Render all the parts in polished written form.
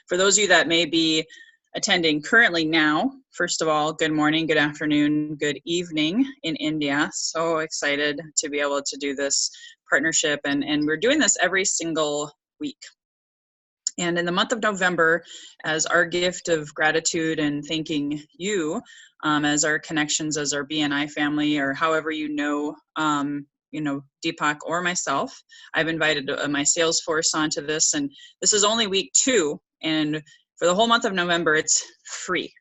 for those of you that may be attending currently now, first of all, good morning, good afternoon, good evening in India. So excited to be able to do this partnership, and we're doing this every single week. And in the month of November, as our gift of gratitude and thanking you, as our connections, as our BNI family, or however Deepak or myself, I've invited my sales force onto this, and this is only week 2, and for the whole month of November, it's free.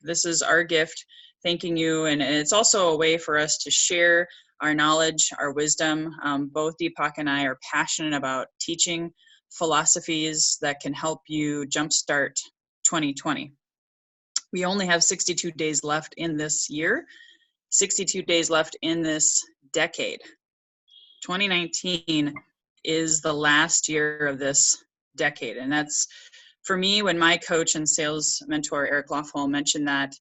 This is our gift, thanking you, and it's also a way for us to share our knowledge, our wisdom. Both Deepak and I are passionate about teaching philosophies that can help you jumpstart 2020. We only have 62 days left in this year, 62 days left in this decade. 2019 is the last year of this decade, and that's, for me, when my coach and sales mentor, Eric Loffel, mentioned that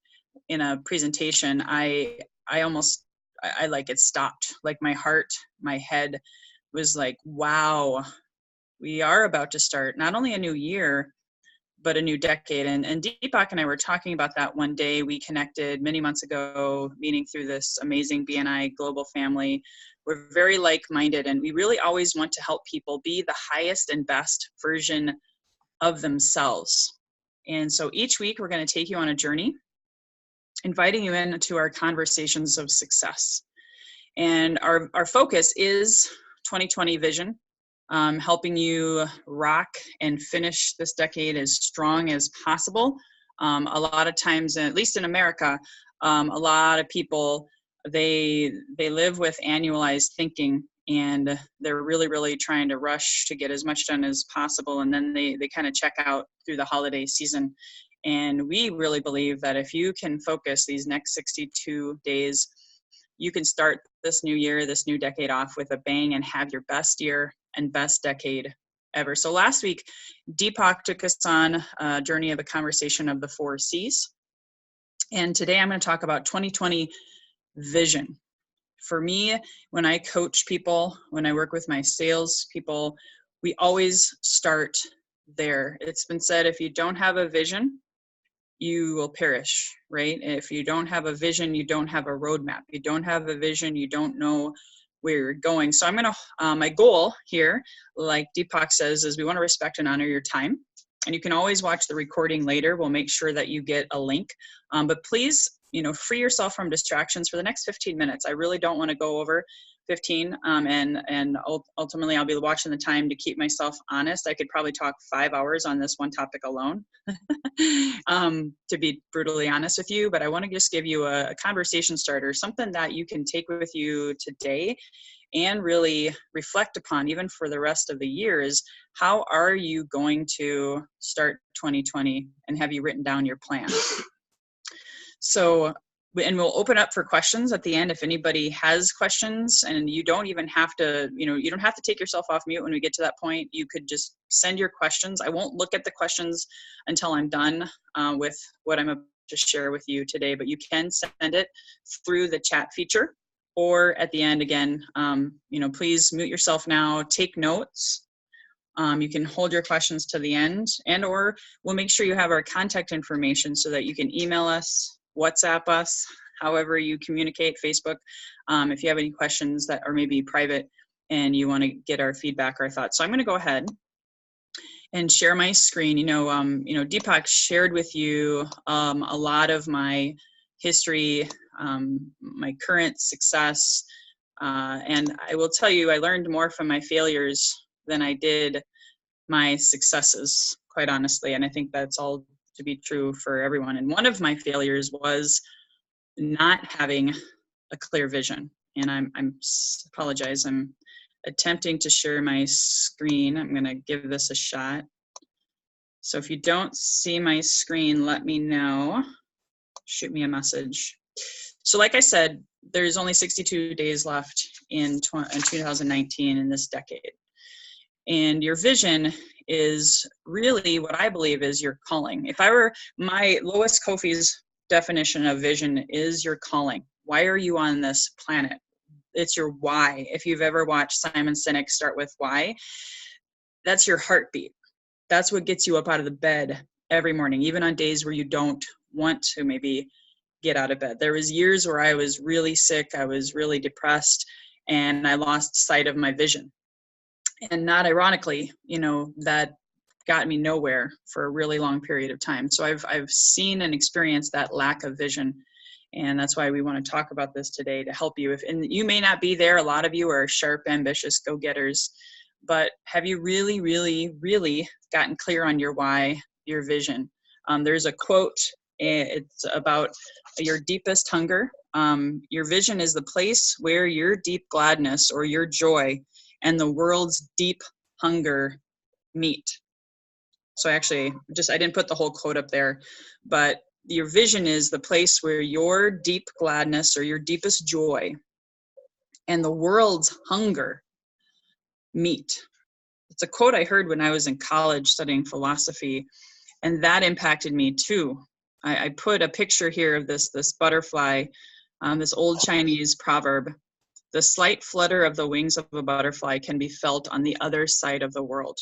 in a presentation, I like, it stopped. Like my heart, my head was like, wow, we are about to start not only a new year, but a new decade. And Deepak and I were talking about that one day. We connected many months ago, meeting through this amazing BNI global family. We're very like-minded, and we really always want to help people be the highest and best version of themselves. And so each week we're going to take you on a journey, inviting you into our conversations of success. And our focus is 2020 vision, helping you rock and finish this decade as strong as possible. A lot of times, at least in America, a lot of people, they live with annualized thinking, and they're really trying to rush to get as much done as possible, and then they kind of check out through the holiday season. And we really believe that if you can focus these next 62 days, you can start this new year, this new decade off with a bang and have your best year and best decade ever. So last week, Deepak took us on a journey of a conversation of the 4 C's. And today I'm going to talk about 2020 vision. For me, when I coach people, when I work with my sales people, we always start there. It's been said, if you don't have a vision, you will perish, right? If you don't have a vision, you don't have a roadmap. You don't have a vision, you don't know where you're going. So I'm gonna, my goal here, like Deepak says, is we wanna respect and honor your time. And you can always watch the recording later. We'll make sure that you get a link. But please, free yourself from distractions for the next 15 minutes. I really don't wanna go over 15, and ultimately I'll be watching the time to keep myself honest. I could probably talk 5 hours on this one topic alone, to be brutally honest with you, but I want to just give you a conversation starter, something that you can take with you today and really reflect upon even for the rest of the year. Is how are you going to start 2020, and have you written down your plan? So, and we'll open up for questions at the end if anybody has questions, and you don't even have to, you don't have to take yourself off mute when we get to that point. You could just send your questions. I won't look at the questions until I'm done with what I'm about to share with you today, but you can send it through the chat feature, or at the end again, please mute yourself now, take notes. You can hold your questions to the end, or we'll make sure you have our contact information so that you can email us, WhatsApp us, however you communicate, Facebook, if you have any questions that are maybe private and you want to get our feedback, our thoughts. So I'm going to go ahead and share my screen. Deepak shared with you a lot of my history, my current success, and I will tell you, I learned more from my failures than I did my successes, quite honestly, and I think that's all to be true for everyone. And one of my failures was not having a clear vision. And I apologize. I'm attempting to share my screen. I'm going to give this a shot. So if you don't see my screen, let me know. Shoot me a message. So like I said, there's only 62 days left in 2019 in this decade. And your vision is really what I believe is your calling. If I were, my Lois Kofi's definition of vision is your calling. Why are you on this planet? It's your why. If you've ever watched Simon Sinek Start With Why, that's your heartbeat. That's what gets you up out of the bed every morning, even on days where you don't want to maybe get out of bed. There was years where I was really sick, I was really depressed, and I lost sight of my vision. And not ironically, that got me nowhere for a really long period of time. So I've seen and experienced that lack of vision. And that's why we want to talk about this today, to help you. And you may not be there. A lot of you are sharp, ambitious go-getters, but have you really, really, really gotten clear on your why, your vision? There's a quote, it's about your deepest hunger. Your vision is the place where your deep gladness or your joy and the world's deep hunger meet. So actually, I didn't put the whole quote up there, but your vision is the place where your deep gladness or your deepest joy and the world's hunger meet. It's a quote I heard when I was in college studying philosophy, and that impacted me too. I put a picture here of this butterfly, this old Chinese proverb: the slight flutter of the wings of a butterfly can be felt on the other side of the world.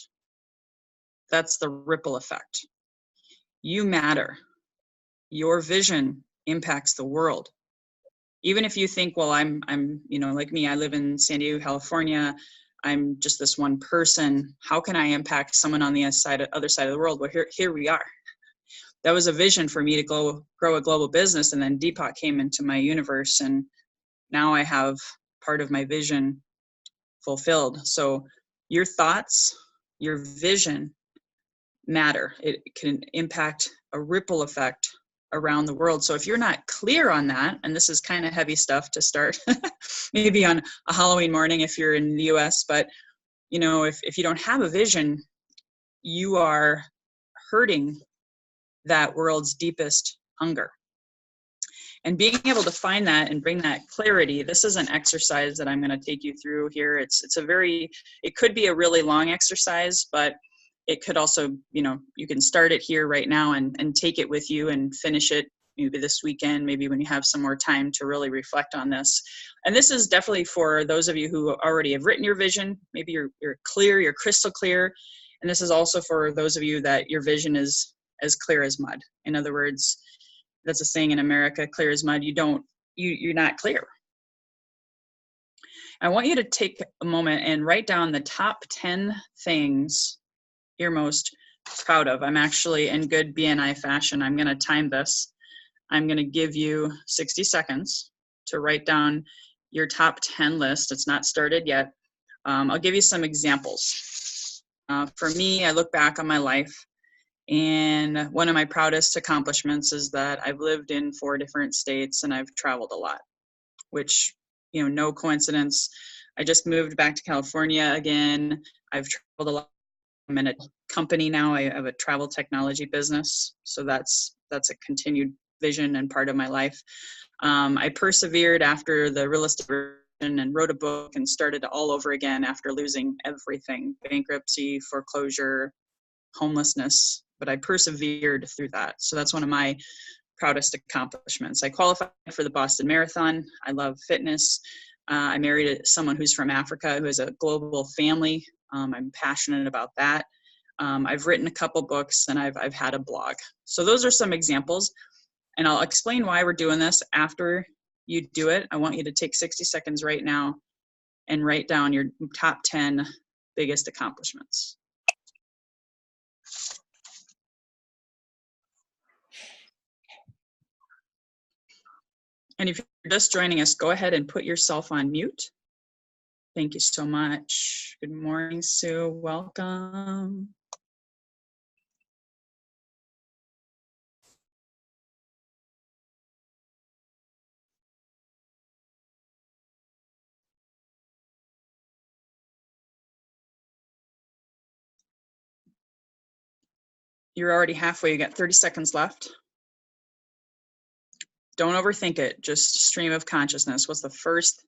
That's the ripple effect. You matter. Your vision impacts the world. Even if you think, well, I'm like me, I live in San Diego, California. I'm just this one person. How can I impact someone on the other side of the world? Well, here we are. That was a vision for me to grow a global business, and then Deepak came into my universe, and now I have part of my vision fulfilled. So your thoughts, your vision matter. It can impact a ripple effect around the world. So if you're not clear on that, and this is kind of heavy stuff to start, maybe on a Halloween morning if you're in the US, but if you don't have a vision, you are hurting that world's deepest hunger. And being able to find that and bring that clarity, this is an exercise that I'm going to take you through here. It could be a really long exercise, but it could also, you can start it here right now and take it with you and finish it maybe this weekend, maybe when you have some more time to really reflect on this. And this is definitely for those of you who already have written your vision. Maybe you're clear, you're crystal clear. And this is also for those of you that your vision is as clear as mud. In other words, that's a saying in America, clear as mud. You're not clear. I want you to take a moment and write down the top 10 things you're most proud of. I'm actually in good BNI fashion. I'm going to time this. I'm going to give you 60 seconds to write down your top 10 list. It's not started yet. I'll give you some examples. For me, I look back on my life, and one of my proudest accomplishments is that I've lived in 4 different states and I've traveled a lot, which, no coincidence. I just moved back to California again. I've traveled a lot. I'm in a company now. I have a travel technology business. So that's a continued vision and part of my life. I persevered after the real estate and wrote a book and started all over again after losing everything: bankruptcy, foreclosure, homelessness. But I persevered through that. So that's one of my proudest accomplishments. I qualified for the Boston Marathon. I love fitness. I married someone who's from Africa who has a global family. I'm passionate about that. I've written a couple books, and I've had a blog. So those are some examples, and I'll explain why we're doing this after you do it. I want you to take 60 seconds right now and write down your top 10 biggest accomplishments. And if you're just joining us, go ahead and put yourself on mute. Thank you so much. Good morning, Sue. Welcome. You're already halfway. You got 30 seconds left. Don't overthink it. Just stream of consciousness. What's the first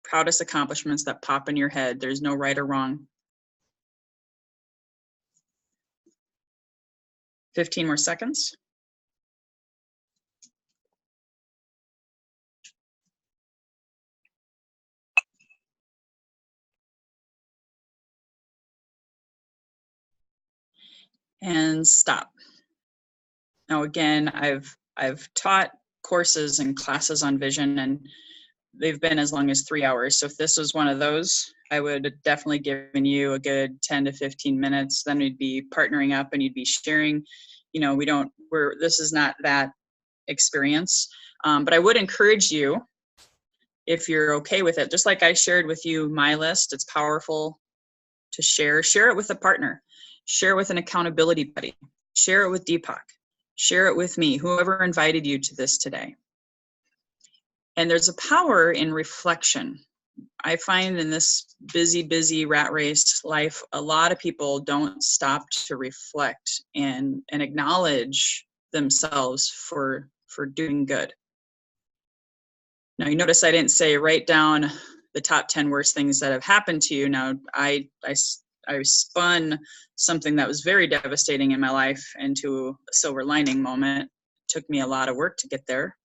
proudest accomplishments that pop in your head? There's no right or wrong. 15 more seconds. and stop. Now, again, I've taught courses and classes on vision, and they've been as long as 3 hours. So if this was one of those, I would have definitely given you a good 10 to 15 minutes. Then we'd be partnering up and you'd be sharing. You know, this is not that experience. But I would encourage you, if you're okay with it, just like I shared with you my list, it's powerful to share it with a partner, share it with an accountability buddy, share it with Deepak, share it with me, whoever invited you to this today. And there's a power in reflection. I find in this busy rat race life, a lot of people don't stop to reflect and acknowledge themselves for doing good. Now, you notice I didn't say write down the top 10 worst things that have happened to you. Now, I spun something that was very devastating in my life into a silver lining moment. It took me a lot of work to get there.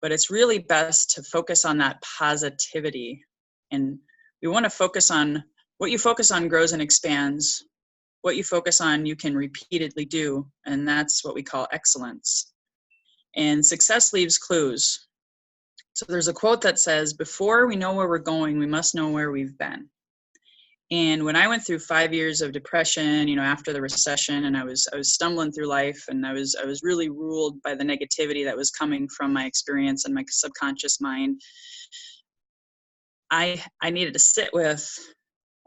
But it's really best to focus on that positivity. And we want to focus on what you focus on grows and expands. What you focus on, you can repeatedly do. And that's what we call excellence. And success leaves clues. So there's a quote that says, before we know where we're going, we must know where we've been. And when I went through 5 years of depression, you know, after the recession, and I was stumbling through life, and I was really ruled by the negativity that was coming from my experience and my subconscious mind, I needed to sit with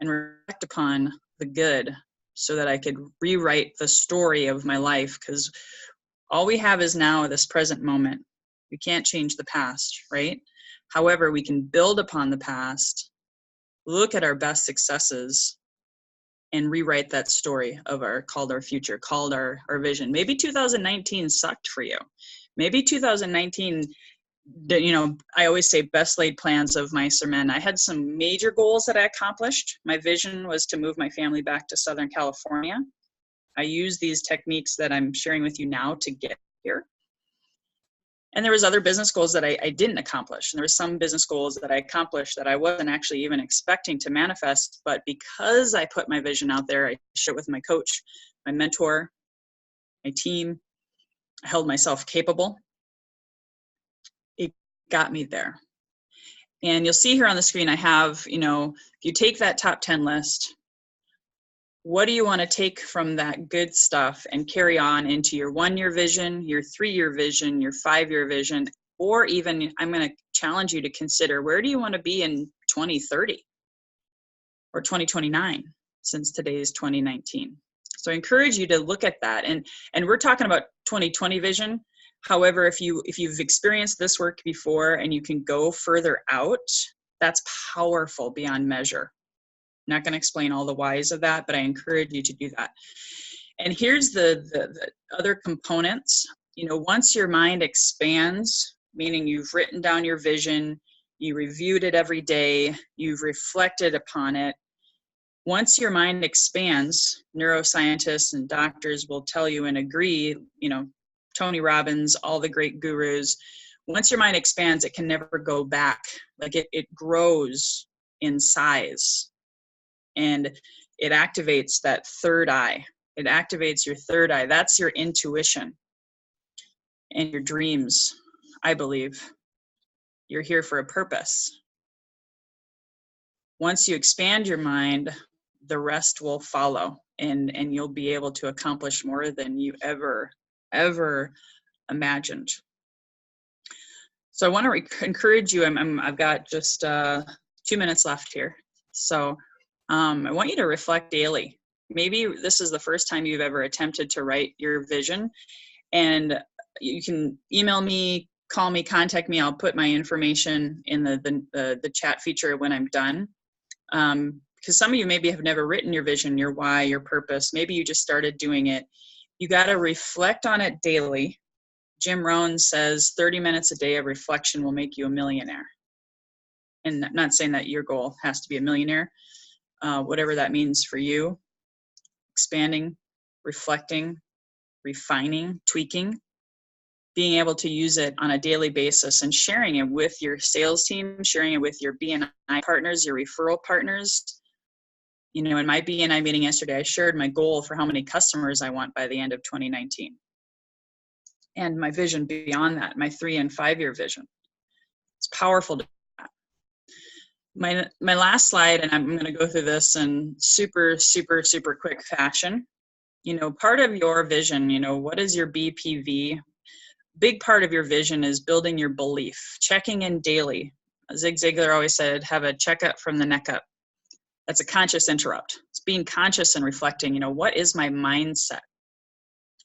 and reflect upon the good so that I could rewrite the story of my life, because all we have is now, this present moment. We can't change the past, right? However, we can build upon the past, look at our best successes, and rewrite that story of our future, called our vision. Maybe 2019 sucked for you. Maybe 2019, you know, I always say best laid plans of mice or men. I had some major goals that I accomplished. My vision was to move my family back to Southern California. I use these techniques that I'm sharing with you now to get here. And there was other business goals that I didn't accomplish. And there were some business goals that I accomplished that I wasn't actually even expecting to manifest. But because I put my vision out there, I shared with my coach, my mentor, my team, I held myself capable. It got me there. And you'll see here on the screen, I have, you know, if you take that top 10 list, what do you want to take from that good stuff and carry on into your 1-year vision, your 3-year vision, your 5-year vision, or even I'm going to challenge you to consider, where do you want to be in 2030 or 2029, since today is 2019. So I encourage you to look at that. And we're talking about 2020 vision. However, if you've experienced this work before and you can go further out, that's powerful beyond measure. I'm not going to explain all the whys of that, but I encourage you to do that. And here's the other components. You know, once your mind expands, meaning you've written down your vision, you reviewed it every day, you've reflected upon it. Once your mind expands, neuroscientists and doctors will tell you and agree, you know, Tony Robbins, all the great gurus, once your mind expands, it can never go back. Like it grows in size. And it activates that third eye. It activates your third eye. That's your intuition and your dreams, I believe. You're here for a purpose. Once you expand your mind, the rest will follow, and you'll be able to accomplish more than you ever imagined. So I want to encourage you. I've got just 2 minutes left here. So I want you to reflect daily. Maybe this is the first time you've ever attempted to write your vision, and you can email me, call me, contact me. I'll put my information in the chat feature when I'm done. Because some of you maybe have never written your vision, your why, your purpose. Maybe you just started doing it. You got to reflect on it daily. Jim Rohn says 30 minutes a day of reflection will make you a millionaire. And I'm not saying that your goal has to be a millionaire. Whatever that means for you, expanding, reflecting, refining, tweaking, being able to use it on a daily basis and sharing it with your sales team, sharing it with your BNI partners, your referral partners. You know, in my BNI meeting yesterday, I shared my goal for how many customers I want by the end of 2019. And my vision beyond that, my 3 and 5 year vision. It's powerful to do that. My last slide, and I'm going to go through this in super quick fashion. You know, part of your vision, you know, what is your BPV? Big part of your vision is building your belief, checking in daily. Zig Ziglar always said, have a checkup from the neck up. That's a conscious interrupt. It's being conscious and reflecting, you know, what is my mindset?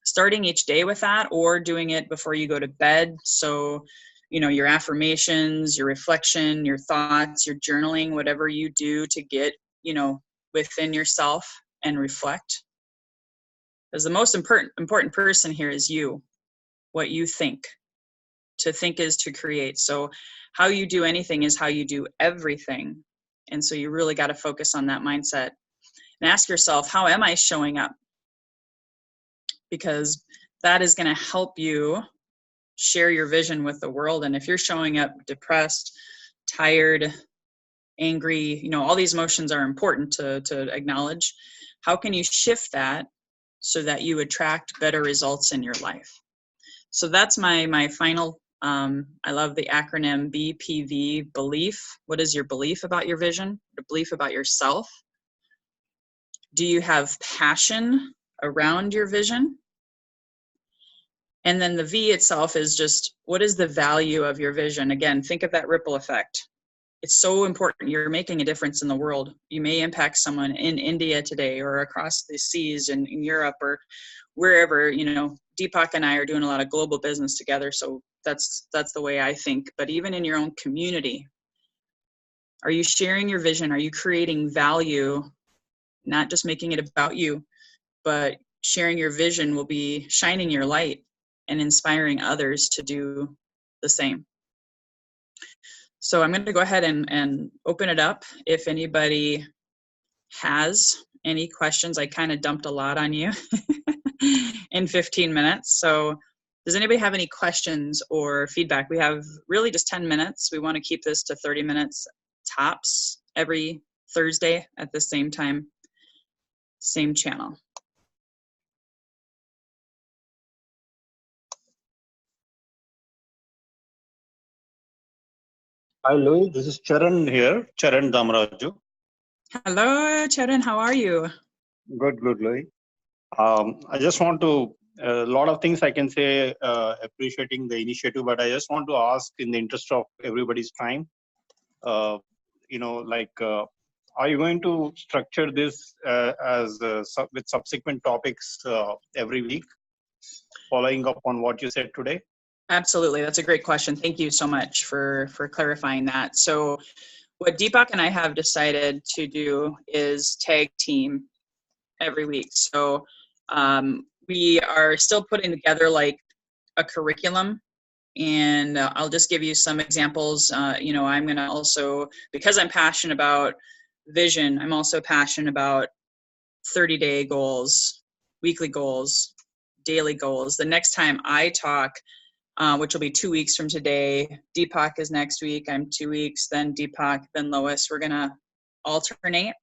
Starting each day with that, or doing it before you go to bed. So, you know, your affirmations, your reflection, your thoughts, your journaling, whatever you do to get, you know, within yourself and reflect. Because the most important person here is you, what you think. To think is to create. So how you do anything is how you do everything. And so you really got to focus on that mindset and ask yourself, how am I showing up? Because that is going to help you share your vision with the world. And if you're showing up depressed, tired, angry, you know, all these emotions are important to acknowledge. How can you shift that so that you attract better results in your life? So that's my final, I love the acronym BPV, belief. What is your belief about your vision? The belief about yourself? Do you have passion around your vision? And then the V itself is just, what is the value of your vision? Again, think of that ripple effect. It's so important. You're making a difference in the world. You may impact someone in India today or across the seas in Europe or wherever. You know, Deepak and I are doing a lot of global business together. So that's the way I think. But even in your own community, are you sharing your vision? Are you creating value? Not just making it about you, but sharing your vision will be shining your light and inspiring others to do the same. So I'm going to go ahead and open it up. If anybody has any questions, I kind of dumped a lot on you in 15 minutes. So does anybody have any questions or feedback? We have really just 10 minutes. We want to keep this to 30 minutes tops every Thursday at the same time, same channel. Hi, Louis. This is Charan here, Charan Damaraju. Hello, Charan. How are you? Good, Louis. I just want to, a lot of things I can say appreciating the initiative, but I just want to ask in the interest of everybody's time, you know, like, are you going to structure this as with subsequent topics every week, following up on what you said today? Absolutely. That's a great question. Thank you so much for clarifying that. So what Deepak and I have decided to do is tag team every week. So we are still putting together like a curriculum, and I'll just give you some examples. You know, I'm going to also, because I'm passionate about vision, I'm also passionate about 30-day goals, weekly goals, daily goals. The next time I talk, which will be 2 weeks from today, Deepak is next week, I'm 2 weeks, then Deepak, then Lois. We're going to alternate.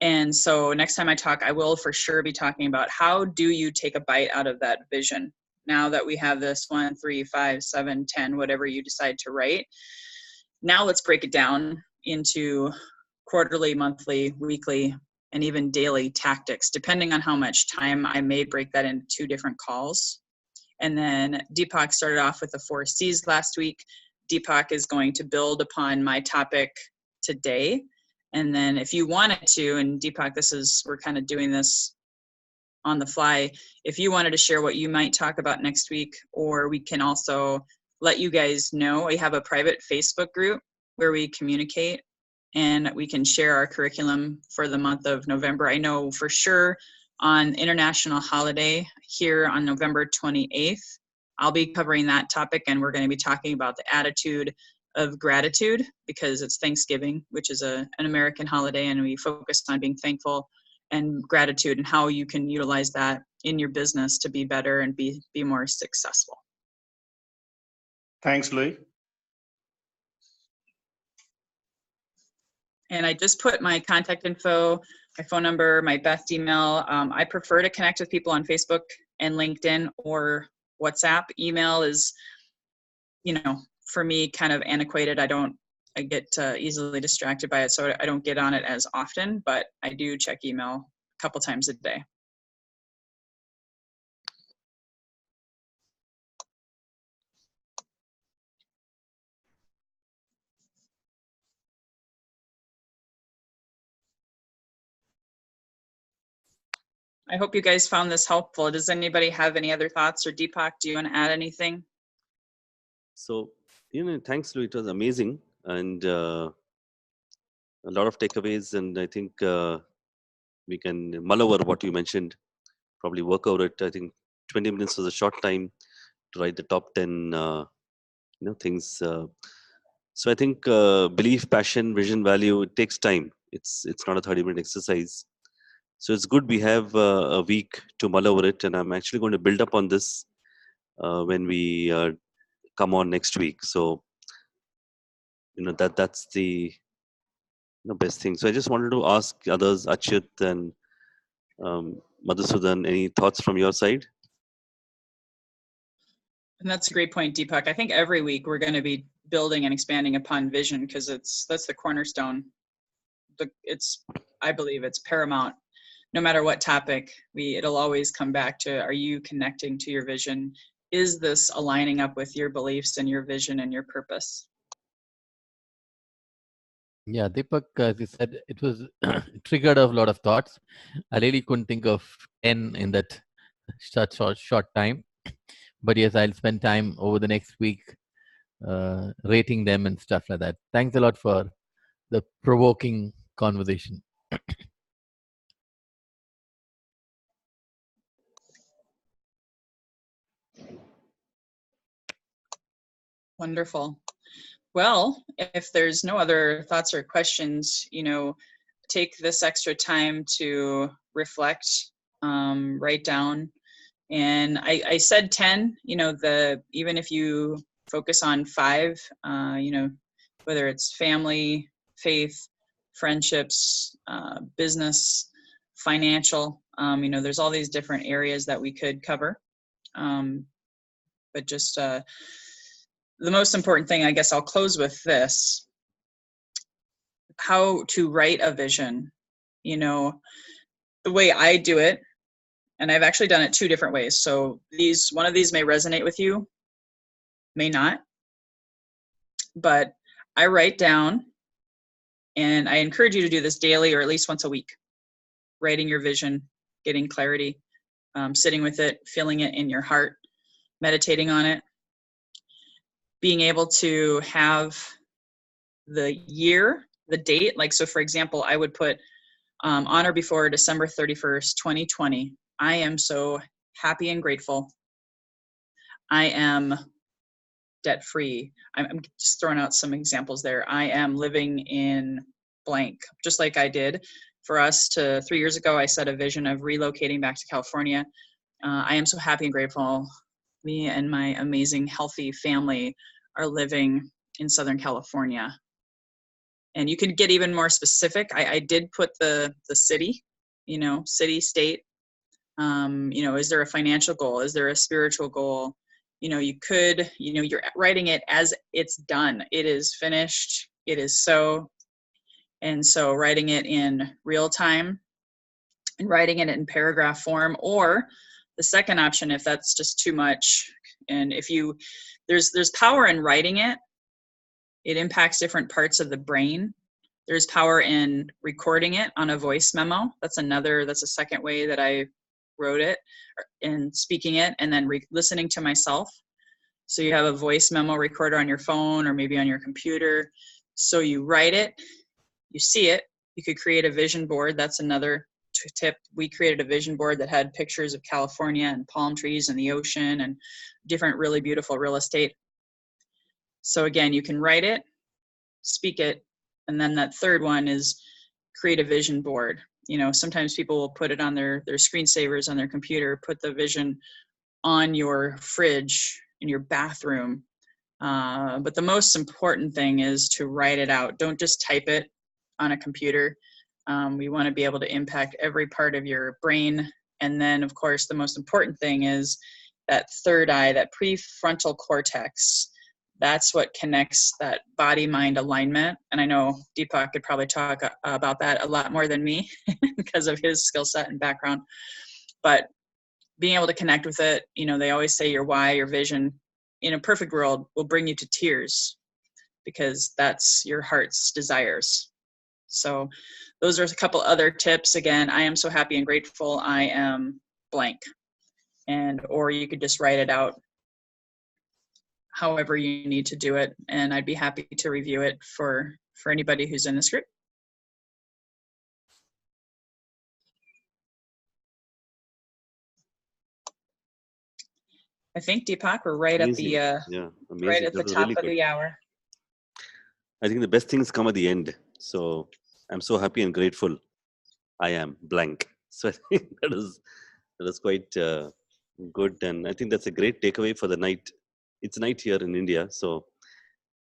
And so next time I talk, I will for sure be talking about how do you take a bite out of that vision. Now that we have this 1, 3, 5, 7, 10, whatever you decide to write, now let's break it down into quarterly, monthly, weekly, and even daily tactics, depending on how much time. I may break that into 2 different calls. And then Deepak started off with the 4 C's last week. Deepak is going to build upon my topic today. And then if you wanted to, and Deepak, we're kind of doing this on the fly. If you wanted to share what you might talk about next week, or we can also let you guys know, we have a private Facebook group where we communicate and we can share our curriculum for the month of November. I know for sure on International Holiday here on November 28th, I'll be covering that topic, and we're going to be talking about the attitude of gratitude, because it's Thanksgiving, which is an American holiday, and we focus on being thankful and gratitude and how you can utilize that in your business to be better and be more successful. Thanks, Louis. And I just put my contact info, my phone number, my best email. I prefer to connect with people on Facebook and LinkedIn or WhatsApp. Email is, for me, kind of antiquated. I get easily distracted by it, so I don't get on it as often, but I do check email a couple times a day. I hope you guys found this helpful. Does anybody have any other thoughts, or Deepak, do you want to add anything? So, thanks, Lou. It was amazing, and a lot of takeaways. And I think we can mull over what you mentioned, probably work over it. I think 20 minutes was a short time to write the top 10, things. So I think belief, passion, vision, value, it takes time. It's not a 30-minute exercise. So it's good we have a week to mull over it, and I'm actually going to build up on this when we come on next week. So that's the best thing. So I just wanted to ask others, Achyut and Madhusudan, any thoughts from your side? And that's a great point, Deepak. I think every week we're going to be building and expanding upon vision, because that's the cornerstone. I believe it's paramount. No matter what topic, it'll always come back to, are you connecting to your vision? Is this aligning up with your beliefs and your vision and your purpose? Yeah, Deepak, as you said, it was triggered a lot of thoughts. I really couldn't think of 10 in that short time. But yes, I'll spend time over the next week rating them and stuff like that. Thanks a lot for the provoking conversation. Wonderful. Well, if there's no other thoughts or questions, take this extra time to reflect, write down. And I said 10, even if you focus on 5, whether it's family, faith, friendships, business, financial, there's all these different areas that we could cover. But just the most important thing, I guess I'll close with this: how to write a vision. The way I do it, and I've actually done it 2 different ways. So one of these may resonate with you, may not. But I write down, and I encourage you to do this daily or at least once a week. Writing your vision, getting clarity, sitting with it, feeling it in your heart, meditating on it, being able to have the year, the date. Like, so for example, I would put on or before December 31st, 2020. I am so happy and grateful. I am debt-free. I'm just throwing out some examples there. I am living in blank, just like I did. For us 3 years ago, I set a vision of relocating back to California. I am so happy and grateful. Me and my amazing, healthy family are living in Southern California. And you can get even more specific. I did put the city, city, state. Is there a financial goal? Is there a spiritual goal? You're writing it as it's done. It is finished. It is so. And so writing it in real time and writing it in paragraph form, or the second option, if that's just too much. And there's power in writing it. It impacts different parts of the brain. There's power in recording it on a voice memo. That's a second way that I wrote it, and speaking it, and then listening to myself. So you have a voice memo recorder on your phone or maybe on your computer. So you write it, you see it. You could create a vision board. That's another tip. We created a vision board that had pictures of California and palm trees and the ocean and different really beautiful real estate. So again, you can write it, speak it, and then that third one is create a vision board. Sometimes people will put it on their screensavers on their computer, put the vision on your fridge in your bathroom. But the most important thing is to write it out. Don't just type it on a computer. We want to be able to impact every part of your brain. And then, of course, the most important thing is that third eye, that prefrontal cortex. That's what connects that body-mind alignment. And I know Deepak could probably talk about that a lot more than me because of his skill set and background. But being able to connect with it, you know, they always say your why, your vision, in a perfect world will bring you to tears because that's your heart's desires. So those are a couple other tips. Again, I am so happy and grateful. I am blank. And, or you could just write it out however you need to do it. And I'd be happy to review it for anybody who's in this group. I think, Deepak, we're right Amazing. at the Yeah, amazing. right at the That was top really of good. the hour. I think the best things come at the end. So I'm so happy and grateful. I am blank. So I think that is quite good, and I think that's a great takeaway for the night. It's night here in India, so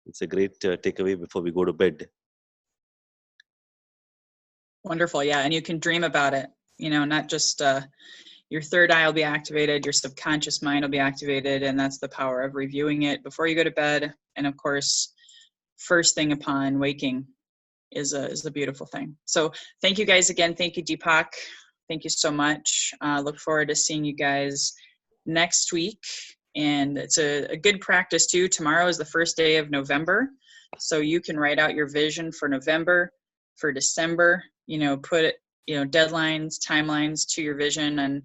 it's a great takeaway before we go to bed. Wonderful, yeah, and you can dream about it. You know, not just your third eye will be activated, your subconscious mind will be activated, and that's the power of reviewing it before you go to bed. And of course, first thing upon waking is a beautiful thing. So thank you guys again. Thank you, Deepak. Thank you so much. Look forward to seeing you guys next week. And it's a good practice too. Tomorrow is the first day of November. So you can write out your vision for November, for December, you know, put it, you know, deadlines, timelines to your vision, and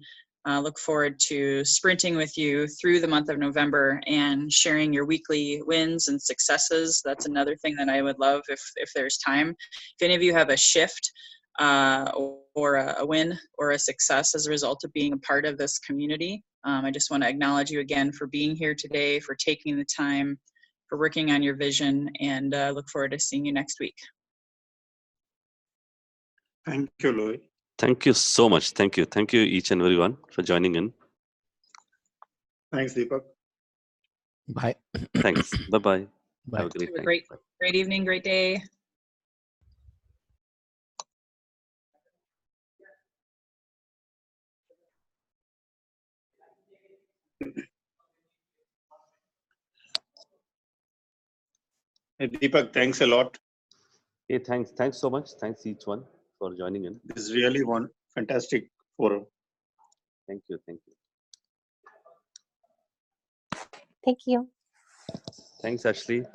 look forward to sprinting with you through the month of November and sharing your weekly wins and successes. That's another thing that I would love if there's time. If any of you have a shift or a win or a success as a result of being a part of this community, I just want to acknowledge you again for being here today, for taking the time, for working on your vision, and look forward to seeing you next week. Thank you, Lois. Thank you so much. Thank you. Thank you each and everyone for joining in. Thanks, Deepak. Bye. Thanks. Bye-bye. Bye. Have a great Have a night. great evening, great day. Hey, Deepak, thanks a lot. Hey, thanks. Thanks so much. Thanks each one for joining in. This is really one fantastic forum. Thank you. Thank you. Thank you. Thanks, Ashley.